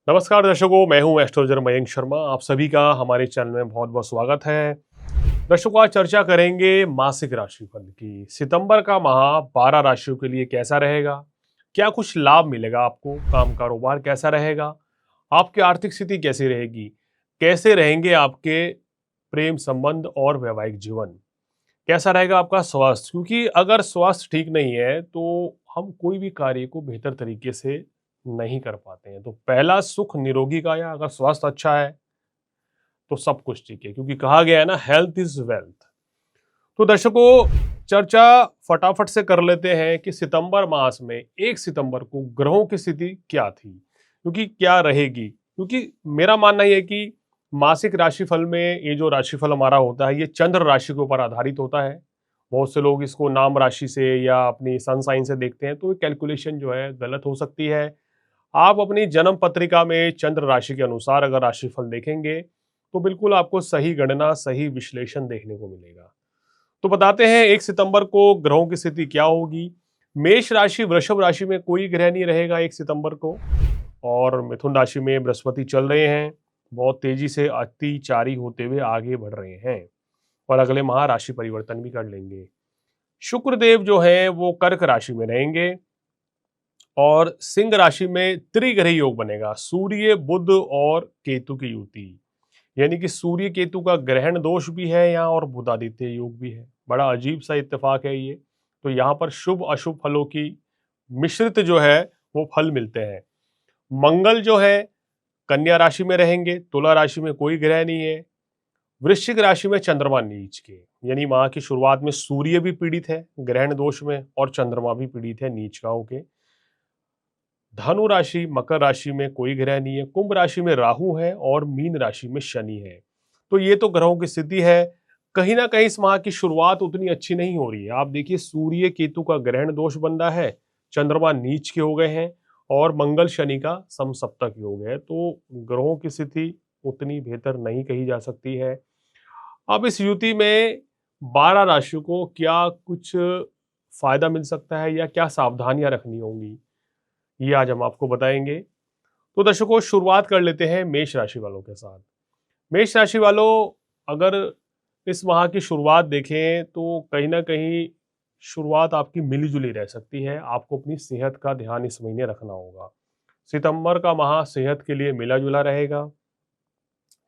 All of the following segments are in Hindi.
नमस्कार दर्शकों, मैं हूं एस्ट्रोलॉजर मयंक शर्मा। आप सभी का हमारे चैनल में बहुत बहुत स्वागत है। दर्शकों, आज चर्चा करेंगे मासिक राशिफल की। सितंबर का माह 12 राशियों के लिए कैसा रहेगा, क्या कुछ लाभ मिलेगा आपको, काम कारोबार कैसा रहेगा, आपकी आर्थिक स्थिति कैसी रहेगी, कैसे रहेंगे आपके प्रेम संबंध और वैवाहिक जीवन, कैसा रहेगा आपका स्वास्थ्य, क्योंकि अगर स्वास्थ्य ठीक नहीं है तो हम कोई भी कार्य को बेहतर तरीके से नहीं कर पाते हैं। तो पहला सुख निरोगी का, या अगर स्वास्थ्य अच्छा है तो सब कुछ ठीक है, क्योंकि कहा गया है ना, हेल्थ इज वेल्थ। तो दर्शकों, चर्चा फटाफट से कर लेते हैं कि सितंबर मास में 1 सितंबर को ग्रहों की स्थिति क्या थी, क्योंकि क्या रहेगी। क्योंकि मेरा मानना यह है कि मासिक राशिफल में ये जो राशिफल हमारा होता है, ये चंद्र राशि के ऊपर आधारित होता है। बहुत से लोग इसको नाम राशि से या अपनी सन साइन से देखते हैं, तो कैलकुलेशन जो है गलत हो सकती है। आप अपनी जन्म पत्रिका में चंद्र राशि के अनुसार अगर राशिफल देखेंगे तो बिल्कुल आपको सही गणना, सही विश्लेषण देखने को मिलेगा। तो बताते हैं 1 सितंबर को ग्रहों की स्थिति क्या होगी। मेष राशि, वृषभ राशि में कोई ग्रह नहीं रहेगा 1 सितंबर को, और मिथुन राशि में बृहस्पति चल रहे हैं, बहुत तेजी से अतिचारी होते हुए आगे बढ़ रहे हैं और अगले माह राशि परिवर्तन भी कर लेंगे। शुक्र देव जो है वो कर्क राशि में रहेंगे और सिंह राशि में त्रिग्रह योग बनेगा, सूर्य बुध और केतु की युति। यानी कि सूर्य केतु का ग्रहण दोष भी है यहाँ और बुधादित्य योग भी है। बड़ा अजीब सा इत्तेफाक है ये। तो यहाँ पर शुभ अशुभ फलों की मिश्रित जो है वो फल मिलते हैं। मंगल जो है कन्या राशि में रहेंगे, तुला राशि में कोई ग्रह नहीं है, वृश्चिक राशि में चंद्रमा नीच के, यानी माह की शुरुआत में सूर्य भी पीड़ित है ग्रहण दोष में और चंद्रमा भी पीड़ित है नीच का होके। धनु राशि, मकर राशि में कोई ग्रह नहीं है, कुंभ राशि में राहु है और मीन राशि में शनि है। तो ये तो ग्रहों की स्थिति है। कहीं ना कहीं इस माह की शुरुआत उतनी अच्छी नहीं हो रही है। आप देखिए, सूर्य केतु का ग्रहण दोष बन रहा है, चंद्रमा नीच के हो गए हैं और मंगल शनि का समसप्तक योग है। तो ग्रहों की स्थिति उतनी बेहतर नहीं कही जा सकती है। अब इस युति में 12 राशियों को क्या कुछ फायदा मिल सकता है या क्या सावधानियां रखनी होंगी, ये आज हम आपको बताएंगे। तो दर्शकों, शुरुआत कर लेते हैं मेष राशि वालों के साथ। मेष राशि वालों, अगर इस माह की शुरुआत देखें तो कहीं ना कहीं शुरुआत आपकी मिली-जुली रह सकती है। आपको अपनी सेहत का ध्यान इस महीने रखना होगा। सितंबर का माह सेहत के लिए मिला-जुला रहेगा,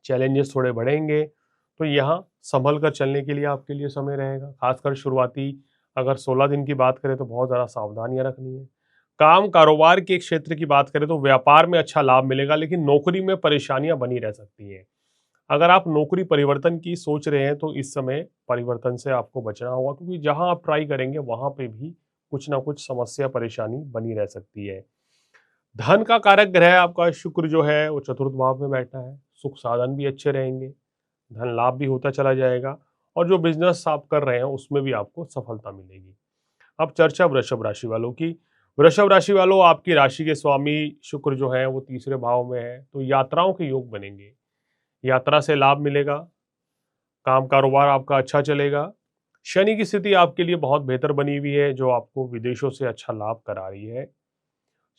चैलेंजेस थोड़े बढ़ेंगे, तो यहाँ संभल कर चलने के लिए आपके लिए समय रहेगा। खासकर शुरुआती अगर 16 दिन की बात करें तो बहुत ज़्यादा सावधानियां रखनी है। काम कारोबार के क्षेत्र की बात करें तो व्यापार में अच्छा लाभ मिलेगा, लेकिन नौकरी में परेशानियां बनी रह सकती हैं। अगर आप नौकरी परिवर्तन की सोच रहे हैं तो इस समय परिवर्तन से आपको बचना होगा, क्योंकि जहां आप ट्राई करेंगे वहां पे भी कुछ ना कुछ समस्या, परेशानी बनी रह सकती है। धन का कारक ग्रह आपका शुक्र जो है वो चतुर्थ भाव में बैठा है, सुख साधन भी अच्छे रहेंगे, धन लाभ भी होता चला जाएगा और जो बिजनेस आप कर रहे हैं उसमें भी आपको सफलता मिलेगी। अब चर्चा वृषभ राशि वालों की। वृषभ राशि वालों, आपकी राशि के स्वामी शुक्र जो है वो तीसरे भाव में है, तो यात्राओं के योग बनेंगे, यात्रा से लाभ मिलेगा, काम कारोबार आपका अच्छा चलेगा। शनि की स्थिति आपके लिए बहुत बेहतर बनी हुई है, जो आपको विदेशों से अच्छा लाभ करा रही है।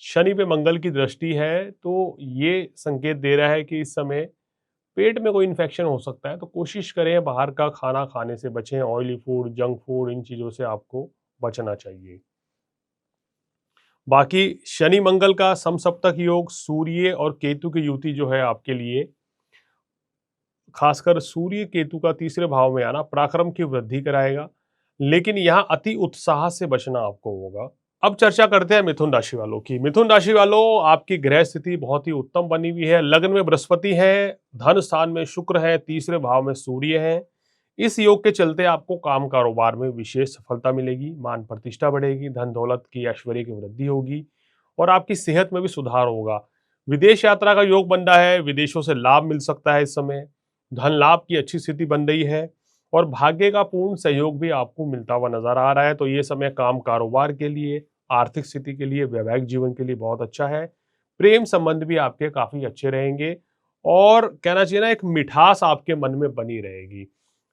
शनि पे मंगल की दृष्टि है, तो ये संकेत दे रहा है कि इस समय पेट में कोई इन्फेक्शन हो सकता है, तो कोशिश करें बाहर का खाना खाने से बचें। ऑयली फूड, जंक फूड, इन चीज़ों से आपको बचना चाहिए। बाकी शनि मंगल का समसप्तक योग, सूर्य और केतु की युति जो है आपके लिए, खासकर सूर्य केतु का तीसरे भाव में आना पराक्रम की वृद्धि कराएगा, लेकिन यहां अति उत्साह से बचना आपको होगा। अब चर्चा करते हैं मिथुन राशि वालों की। मिथुन राशि वालों, आपकी ग्रह स्थिति बहुत ही उत्तम बनी हुई है। लग्न में बृहस्पति है, धन स्थान में शुक्र है, तीसरे भाव में सूर्य है। इस योग के चलते आपको काम कारोबार में विशेष सफलता मिलेगी, मान प्रतिष्ठा बढ़ेगी, धन दौलत की, ऐश्वर्य की वृद्धि होगी और आपकी सेहत में भी सुधार होगा। विदेश यात्रा का योग बन रहा है, विदेशों से लाभ मिल सकता है। इस समय धन लाभ की अच्छी स्थिति बन रही है और भाग्य का पूर्ण सहयोग भी आपको मिलता हुआ नजर आ रहा है। तो ये समय काम कारोबार के लिए, आर्थिक स्थिति के लिए, वैवाहिक जीवन के लिए बहुत अच्छा है। प्रेम संबंध भी आपके काफी अच्छे रहेंगे और कहना चाहिए ना, एक मिठास आपके मन में बनी रहेगी।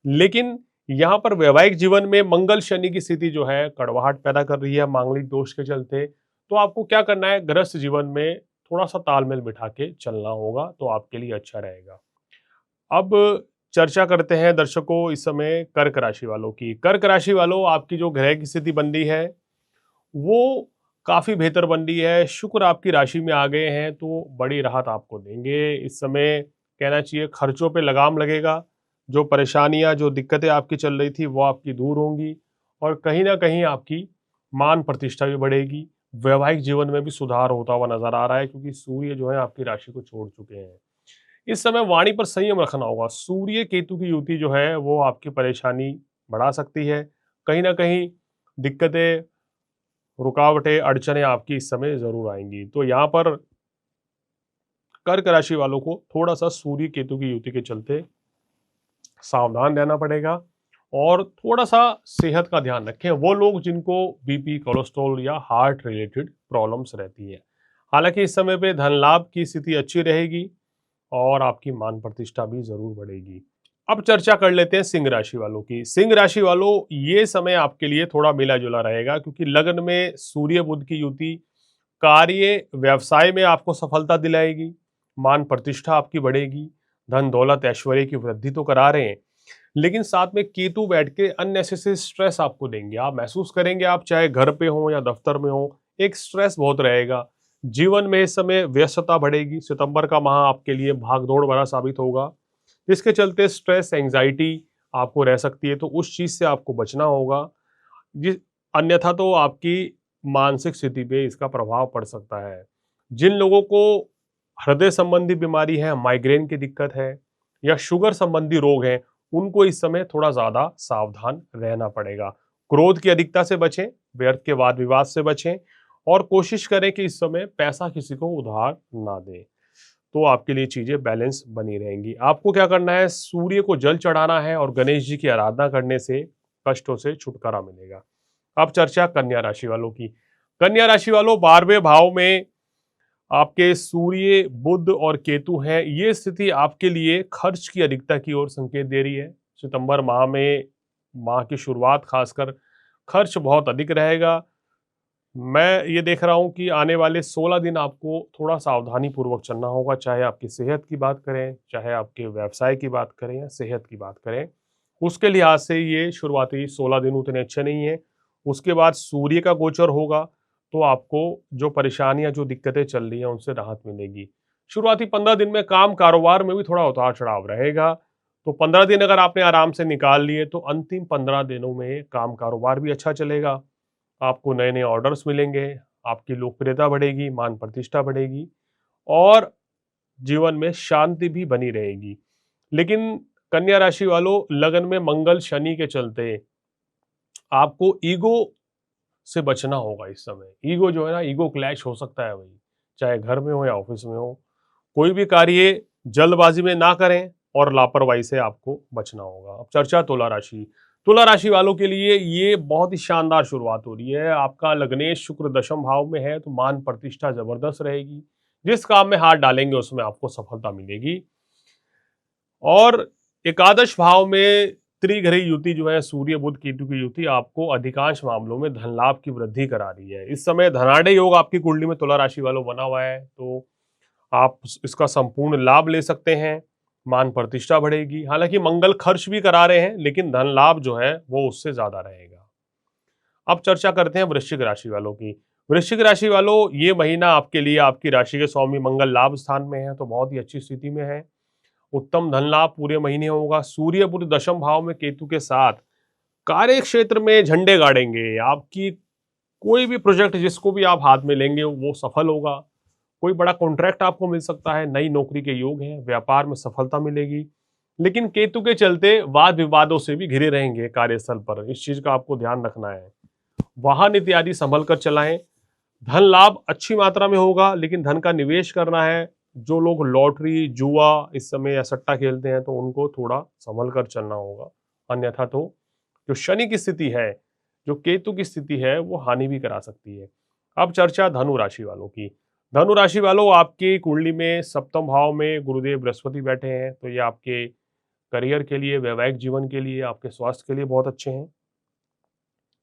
लेकिन यहाँ पर वैवाहिक जीवन में मंगल शनि की स्थिति जो है कड़वाहट पैदा कर रही है मांगलिक दोष के चलते। तो आपको क्या करना है, गृहस्थ जीवन में थोड़ा सा तालमेल बिठा के चलना होगा तो आपके लिए अच्छा रहेगा। अब चर्चा करते हैं दर्शकों इस समय कर्क राशि वालों की। कर्क राशि वालों, आपकी जो ग्रह की स्थिति बन रही है वो काफी बेहतर बन रही है। शुक्र आपकी राशि में आ गए हैं तो बड़ी राहत आपको देंगे। इस समय कहना चाहिए खर्चों पे लगाम लगेगा। जो परेशानियां, जो दिक्कतें आपकी चल रही थी वो आपकी दूर होंगी और कहीं ना कहीं आपकी मान प्रतिष्ठा भी बढ़ेगी। वैवाहिक जीवन में भी सुधार होता हुआ नजर आ रहा है क्योंकि सूर्य जो है आपकी राशि को छोड़ चुके हैं। इस समय वाणी पर संयम रखना होगा। सूर्य केतु की युति जो है वो आपकी परेशानी बढ़ा सकती है। कहीं ना कहीं दिक्कतें, रुकावटें, अड़चनें आपकी इस समय जरूर आएंगी। तो यहाँ पर कर्क राशि वालों को थोड़ा सा सूर्य केतु की युति के चलते सावधान रहना पड़ेगा और थोड़ा सा सेहत का ध्यान रखें। वो लोग जिनको बीपी, कोलेस्ट्रॉल या हार्ट रिलेटेड प्रॉब्लम्स रहती है। हालांकि इस समय पे धन लाभ की स्थिति अच्छी रहेगी और आपकी मान प्रतिष्ठा भी जरूर बढ़ेगी। अब चर्चा कर लेते हैं सिंह राशि वालों की। सिंह राशि वालों, ये समय आपके लिए थोड़ा मिला जुला रहेगा क्योंकि लग्न में सूर्य बुध की युति कार्य व्यवसाय में आपको सफलता दिलाएगी। मान प्रतिष्ठा आपकी बढ़ेगी। धन दौलत ऐश्वर्य की वृद्धि तो करा रहे हैं, लेकिन साथ में केतु बैठ के अननेसेसरी स्ट्रेस आपको देंगे। आप महसूस करेंगे, आप चाहे घर पे हो या दफ्तर में हो, एक स्ट्रेस बहुत रहेगा। जीवन में इस समय व्यस्तता बढ़ेगी। सितंबर का माह आपके लिए भागदौड़ भरा साबित होगा, जिसके चलते स्ट्रेस, एंजाइटी आपको रह सकती है, तो उस चीज से आपको बचना होगा। जिस अन्यथा तो आपकी मानसिक स्थिति पे इसका प्रभाव पड़ सकता है। जिन लोगों को हृदय संबंधी बीमारी है, माइग्रेन की दिक्कत है या शुगर संबंधी रोग है, उनको इस समय थोड़ा ज्यादा सावधान रहना पड़ेगा। क्रोध की अधिकता से बचें, व्यर्थ के वाद विवाद से बचें और कोशिश करें कि इस समय पैसा किसी को उधार ना दें, तो आपके लिए चीजें बैलेंस बनी रहेंगी। आपको क्या करना है, सूर्य को जल चढ़ाना है और गणेश जी की आराधना करने से कष्टों से छुटकारा मिलेगा। अब चर्चा कन्या राशि वालों की। कन्या राशि वालों, 12वें भाव में आपके सूर्य, बुध और केतु हैं। ये स्थिति आपके लिए खर्च की अधिकता की ओर संकेत दे रही है। सितंबर माह में, माह की शुरुआत खासकर, खर्च बहुत अधिक रहेगा। मैं ये देख रहा हूं कि आने वाले 16 दिन आपको थोड़ा सावधानी पूर्वक चलना होगा, चाहे आपकी सेहत की बात करें, चाहे आपके व्यवसाय की बात करें या सेहत की बात करें। उसके लिहाज से ये शुरुआती 16 दिन उतने अच्छे नहीं है। उसके बाद सूर्य का गोचर होगा तो आपको जो परेशानियां, जो दिक्कतें चल रही हैं उनसे राहत मिलेगी। शुरुआती 15 दिन में काम कारोबार में भी थोड़ा उतार चढ़ाव रहेगा, तो 15 दिन अगर आपने आराम से निकाल लिए तो अंतिम 15 दिनों में काम कारोबार भी अच्छा चलेगा। आपको नए नए ऑर्डर्स मिलेंगे, आपकी लोकप्रियता बढ़ेगी, मान प्रतिष्ठा बढ़ेगी और जीवन में शांति भी बनी रहेगी। लेकिन कन्या राशि वालों, लगन में मंगल शनि के चलते आपको ईगो से बचना होगा। इस समय ईगो जो है ना, ईगो क्लैश हो सकता है भाई, चाहे घर में हो या ऑफिस में हो। कोई भी कार्य जल्दबाजी में ना करें और लापरवाही से आपको बचना होगा। अब चर्चा तुला राशि। तुला राशि वालों के लिए ये बहुत ही शानदार शुरुआत हो रही है। आपका लग्नेश शुक्र दशम भाव में है तो मान प्रतिष्ठा जबरदस्त रहेगी। जिस काम में हाथ डालेंगे उसमें आपको सफलता मिलेगी। और एकादश भाव में त्रिग्रही युति जो है, सूर्य बुध केतु की युति, आपको अधिकांश मामलों में धन लाभ की वृद्धि करा रही है। इस समय धनाढ़ योग आपकी कुंडली में तुला राशि वालों बना हुआ है, तो आप इसका संपूर्ण लाभ ले सकते हैं। मान प्रतिष्ठा बढ़ेगी। हालांकि मंगल खर्च भी करा रहे हैं, लेकिन धन लाभ जो है वो उससे ज्यादा रहेगा। अब चर्चा करते हैं वृश्चिक राशि वालों की। वृश्चिक राशि वालों, ये महीना आपके लिए, आपकी राशि के स्वामी मंगल लाभ स्थान में है तो बहुत ही अच्छी स्थिति में है। उत्तम धन लाभ पूरे महीने होगा। सूर्य बुध दशम भाव में केतु के साथ कार्य क्षेत्र में झंडे गाड़ेंगे। आपकी कोई भी प्रोजेक्ट जिसको भी आप हाथ में लेंगे वो सफल होगा। कोई बड़ा कॉन्ट्रैक्ट आपको मिल सकता है। नई नौकरी के योग हैं। व्यापार में सफलता मिलेगी। लेकिन केतु के चलते वाद विवादों से भी घिरे रहेंगे कार्यस्थल पर। इस चीज का आपको ध्यान रखना है। वाहन इत्यादि संभल कर चलाएं। धन लाभ अच्छी मात्रा में होगा, लेकिन धन का निवेश करना है। जो लोग लॉटरी, जुआ इस समय या सट्टा खेलते हैं तो उनको थोड़ा संभल कर चलना होगा। अन्यथा तो जो शनि की स्थिति है, जो केतु की स्थिति है, वो हानि भी करा सकती है। अब चर्चा धनु राशि वालों की। धनु राशि वालों, आपकी कुंडली में सप्तम भाव में गुरुदेव बृहस्पति बैठे हैं तो ये आपके करियर के लिए, वैवाहिक जीवन के लिए, आपके स्वास्थ्य के लिए बहुत अच्छे हैं।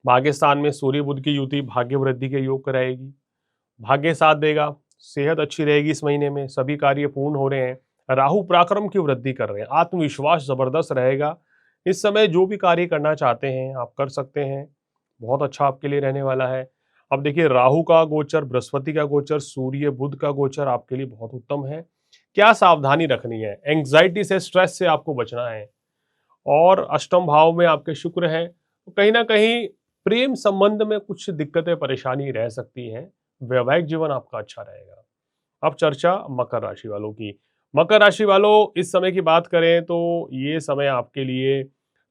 भाग्य स्थान में सूर्य बुध की युति भाग्य वृद्धि के योग कराएगी। भाग्य साथ देगा। सेहत अच्छी रहेगी इस महीने में, सभी कार्य पूर्ण हो रहे हैं। राहु पराक्रम की वृद्धि कर रहे हैं, आत्मविश्वास जबरदस्त रहेगा। इस समय जो भी कार्य करना चाहते हैं आप कर सकते हैं, बहुत अच्छा आपके लिए रहने वाला है। अब देखिए, राहु का गोचर, बृहस्पति का गोचर, सूर्य बुध का गोचर आपके लिए बहुत उत्तम है। क्या सावधानी रखनी है? एंग्जाइटी से, स्ट्रेस से आपको बचना है। और अष्टम भाव में आपके शुक्र हैं, तो कहीं ना कहीं प्रेम संबंध में कुछ दिक्कतें परेशानी रह सकती हैं। वैवाहिक जीवन आपका अच्छा रहेगा। अब चर्चा मकर राशि वालों की। मकर राशि वालों, इस समय की बात करें तो ये समय आपके लिए,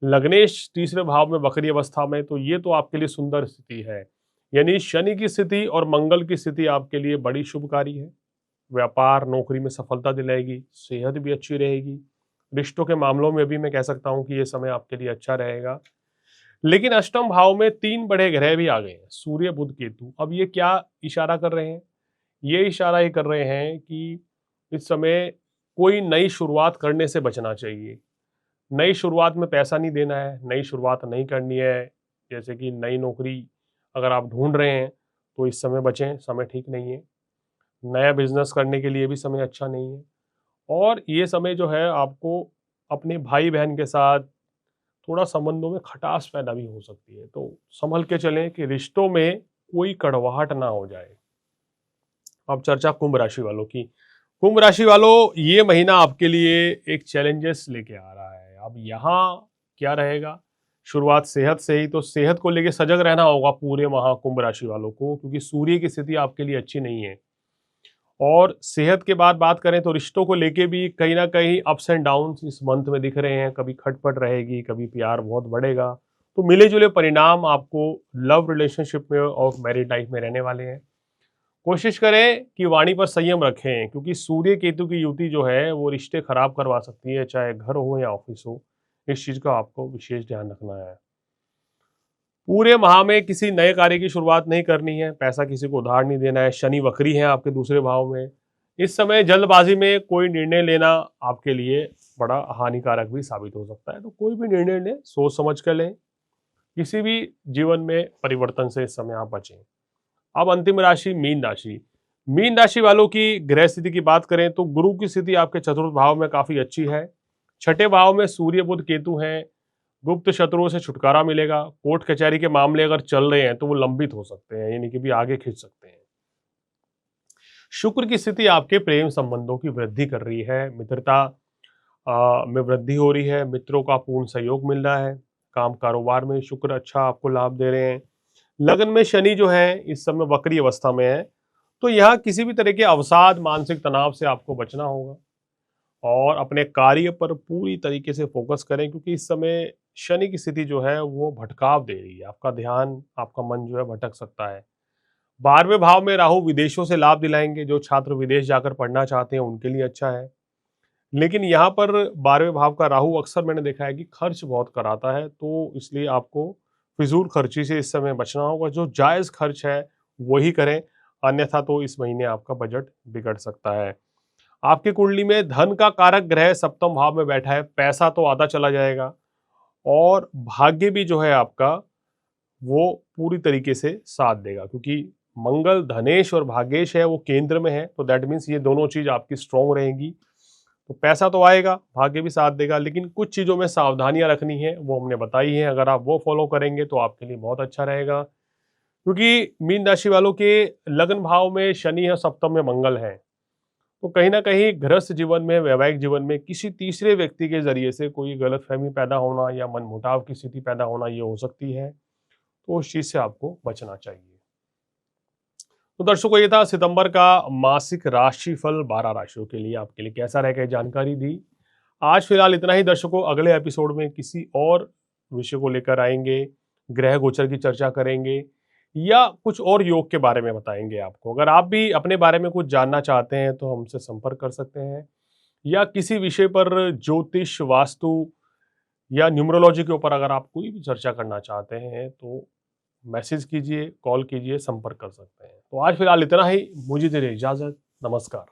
लग्नेश तीसरे भाव में वक्री अवस्था में, तो ये तो आपके लिए सुंदर स्थिति है। यानी शनि की स्थिति और मंगल की स्थिति आपके लिए बड़ी शुभकारी है। व्यापार नौकरी में सफलता दिलाएगी, सेहत भी अच्छी रहेगी। रिश्तों के मामलों में भी मैं कह सकता हूं कि ये समय आपके लिए अच्छा रहेगा। लेकिन अष्टम भाव में 3 बड़े ग्रह भी आ गए हैं, सूर्य बुध केतु। अब ये क्या इशारा कर रहे हैं? ये इशारा ये कर रहे हैं कि इस समय कोई नई शुरुआत करने से बचना चाहिए। नई शुरुआत में पैसा नहीं देना है, नई शुरुआत नहीं करनी है। जैसे कि नई नौकरी अगर आप ढूंढ रहे हैं तो इस समय बचें, समय ठीक नहीं है। नया बिजनेस करने के लिए भी समय अच्छा नहीं है। और ये समय जो है आपको अपने भाई बहन के साथ थोड़ा संबंधों में खटास पैदा भी हो सकती है, तो संभल के चलें कि रिश्तों में कोई कड़वाहट ना हो जाए। अब चर्चा कुंभ राशि वालों की। कुंभ राशि वालों, ये महीना आपके लिए एक चैलेंजेस लेके आ रहा है। अब यहाँ क्या रहेगा? शुरुआत सेहत से ही, तो सेहत को लेके सजग रहना होगा पूरे माह कुंभ राशि वालों को, क्योंकि सूर्य की स्थिति आपके लिए अच्छी नहीं है। और सेहत के बाद बात करें तो रिश्तों को लेके भी कहीं ना कहीं अप्स एंड डाउन्स इस मंथ में दिख रहे हैं। कभी खटपट रहेगी, कभी प्यार बहुत बढ़ेगा। तो मिले जुले परिणाम आपको लव रिलेशनशिप में और मैरिड लाइफ में रहने वाले हैं। कोशिश करें कि वाणी पर संयम रखें, क्योंकि सूर्य केतु की युति जो है वो रिश्ते खराब करवा सकती है, चाहे घर हो या ऑफिस हो। इस चीज का आपको विशेष ध्यान रखना है। पूरे माह में किसी नए कार्य की शुरुआत नहीं करनी है, पैसा किसी को उधार नहीं देना है। शनि वक्री है आपके दूसरे भाव में। इस समय जल्दबाजी में कोई निर्णय लेना आपके लिए बड़ा हानिकारक भी साबित हो सकता है, तो कोई भी निर्णय लें सोच समझ कर लें। किसी भी जीवन में परिवर्तन से इस समय आप बचें। अब अंतिम राशि मीन राशि। मीन राशि वालों की ग्रह स्थिति की बात करें तो गुरु की स्थिति आपके चतुर्थ भाव में काफी अच्छी है। छठे भाव में सूर्य बुध केतु हैं। गुप्त शत्रुओं से छुटकारा मिलेगा। कोर्ट कचहरी के मामले अगर चल रहे हैं तो वो लंबित हो सकते हैं, यानी कि भी आगे खींच सकते हैं। शुक्र की स्थिति आपके प्रेम संबंधों की वृद्धि कर रही है। मित्रता में वृद्धि हो रही है। मित्रों का पूर्ण सहयोग मिल रहा है। काम कारोबार में शुक्र अच्छा आपको लाभ दे रहे हैं। लगन में शनि जो है इस समय वक्री अवस्था में है, तो यहाँ किसी भी तरह के अवसाद, मानसिक तनाव से आपको बचना होगा। और अपने कार्य पर पूरी तरीके से फोकस करें, क्योंकि इस समय शनि की स्थिति जो है वो भटकाव दे रही है। आपका ध्यान, आपका मन जो है भटक सकता है। 12वें भाव में राहु विदेशों से लाभ दिलाएंगे। जो छात्र विदेश जाकर पढ़ना चाहते हैं उनके लिए अच्छा है। लेकिन यहाँ पर 12वें भाव का राहु अक्सर मैंने देखा है कि खर्च बहुत कराता है, तो इसलिए आपको फिजूल खर्ची से इस समय बचना होगा। जो जायज़ खर्च है वही करें, अन्यथा तो इस महीने आपका बजट बिगड़ सकता है। आपकी कुंडली में धन का कारक ग्रह सप्तम भाव में बैठा है। पैसा तो आधा चला जाएगा और भाग्य भी जो है आपका वो पूरी तरीके से साथ देगा, क्योंकि मंगल धनेश और भाग्येश है वो केंद्र में है, तो दैट मीन्स ये दोनों चीज आपकी स्ट्रॉन्ग रहेंगी। तो पैसा तो आएगा, भाग्य भी साथ देगा, लेकिन कुछ चीजों में सावधानियां रखनी है, वो हमने बताई है। अगर आप वो फॉलो करेंगे तो आपके लिए बहुत अच्छा रहेगा, क्योंकि मीन राशि वालों के लगन भाव में शनि है, सप्तम में मंगल है। तो कहीं ना कहीं गृहस्थ जीवन में, वैवाहिक जीवन में किसी तीसरे व्यक्ति के जरिए से कोई गलतफहमी पैदा होना या मनमुटाव की स्थिति पैदा होना ये हो सकती है, तो उस चीज से आपको बचना चाहिए। तो दर्शकों, ये था सितंबर का मासिक राशिफल 12 राशियों के लिए। आपके लिए कैसा रहेगा, जानकारी दी। आज फिलहाल इतना ही दर्शकों। अगले एपिसोड में किसी और विषय को लेकर आएंगे, ग्रह गोचर की चर्चा करेंगे या कुछ और योग के बारे में बताएंगे आपको। अगर आप भी अपने बारे में कुछ जानना चाहते हैं तो हमसे संपर्क कर सकते हैं, या किसी विषय पर ज्योतिष, वास्तु या न्यूमरोलॉजी के ऊपर अगर आप कोई भी चर्चा करना चाहते हैं तो मैसेज कीजिए, कॉल कीजिए, संपर्क कर सकते हैं। तो आज फिलहाल इतना ही। मुझे दीजिए इजाजत। नमस्कार।